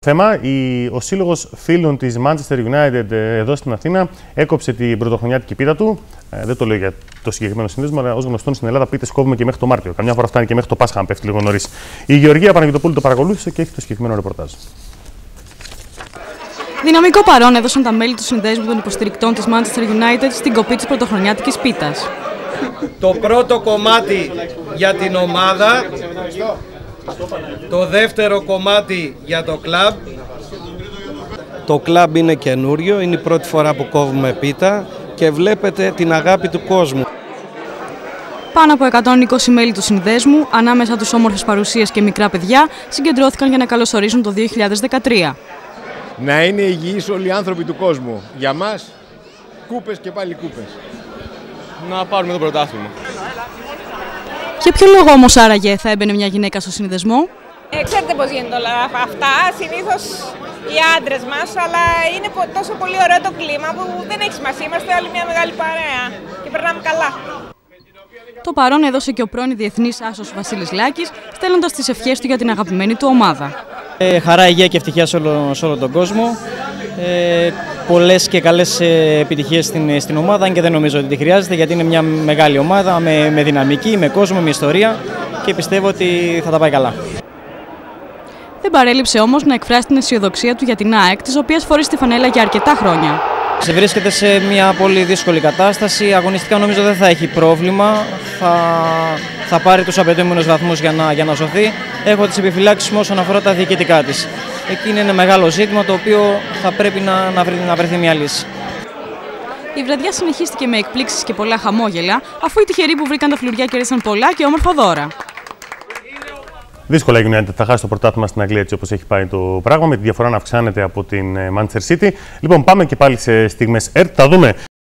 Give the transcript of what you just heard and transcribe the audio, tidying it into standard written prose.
Θέμα, ο σύλλογος φίλων της Manchester United εδώ στην Αθήνα έκοψε την πρωτοχρονιάτικη πίτα του. Δεν το λέω για το συγκεκριμένο σύνδεσμο, αλλά ως γνωστόν στην Ελλάδα πίτες κόβουμε και μέχρι το Μάρτιο. Καμιά φορά φτάνει και μέχρι το Πάσχα, αν πέφτει λίγο νωρίς. Η Γεωργία Παναγιωτοπούλου το παρακολούθησε και έχει το συγκεκριμένο ρεπορτάζ. Δυναμικό παρόν έδωσαν τα μέλη του συνδέσμου των υποστηρικτών της Manchester United στην κοπή της πρωτοχρονιάτικης πίτας. Το πρώτο κομμάτι για την ομάδα, το δεύτερο κομμάτι για το κλαμπ. Το κλαμπ είναι καινούριο, είναι η πρώτη φορά που κόβουμε πίτα και βλέπετε την αγάπη του κόσμου. Πάνω από 120 μέλη του συνδέσμου, ανάμεσα τους όμορφες παρουσίες και μικρά παιδιά, συγκεντρώθηκαν για να καλωσορίσουν το 2013. Να είναι υγιείς όλοι οι άνθρωποι του κόσμου. Για μας, κούπες και πάλι κούπες. Να πάρουμε το πρωτάθλημα. Για ποιο λόγο όμως άραγε θα έμπαινε μια γυναίκα στο συνδεσμό? Ξέρετε πώς γίνονται όλα αυτά, συνήθως οι άντρες μας, αλλά είναι τόσο πολύ ωραίο το κλίμα που δεν έχει σημασία, είμαστε όλοι μια μεγάλη παρέα και περνάμε καλά. Το παρόν έδωσε και ο πρώην διεθνής άσος Βασίλης Λάκης, στέλνοντας τις ευχές του για την αγαπημένη του ομάδα. Χαρά, υγεία και ευτυχία σε όλο τον κόσμο. Πολλές και καλές επιτυχίες στην ομάδα, αν και δεν νομίζω ότι τη χρειάζεται, γιατί είναι μια μεγάλη ομάδα με δυναμική, με κόσμο, με ιστορία και πιστεύω ότι θα τα πάει καλά. Δεν παρέλειψε όμως να εκφράσει την αισιοδοξία του για την ΑΕΚ, της οποίας φορεί τη φανέλα για αρκετά χρόνια. Βρίσκεται σε μια πολύ δύσκολη κατάσταση. Αγωνιστικά νομίζω δεν θα έχει πρόβλημα. Θα πάρει τους απαιτούμενους βαθμούς για να σωθεί. Έχω τις επιφυλάξεις μου όσον αφορά τα διοικητικά της. Εκεί είναι ένα μεγάλο ζήτημα το οποίο θα πρέπει να βρεθεί μια λύση. Η βραδιά συνεχίστηκε με εκπλήξεις και πολλά χαμόγελα, αφού οι τυχεροί που βρήκαν τα φλουριά κέρδισαν πολλά και όμορφα δώρα. Δύσκολα η United θα χάσει το πρωτάθλημα στην Αγγλία, έτσι όπως έχει πάει το πράγμα, με τη διαφορά να αυξάνεται από την Manchester City. Λοιπόν, πάμε και πάλι σε στιγμές ΕΡΤ. Θα δούμε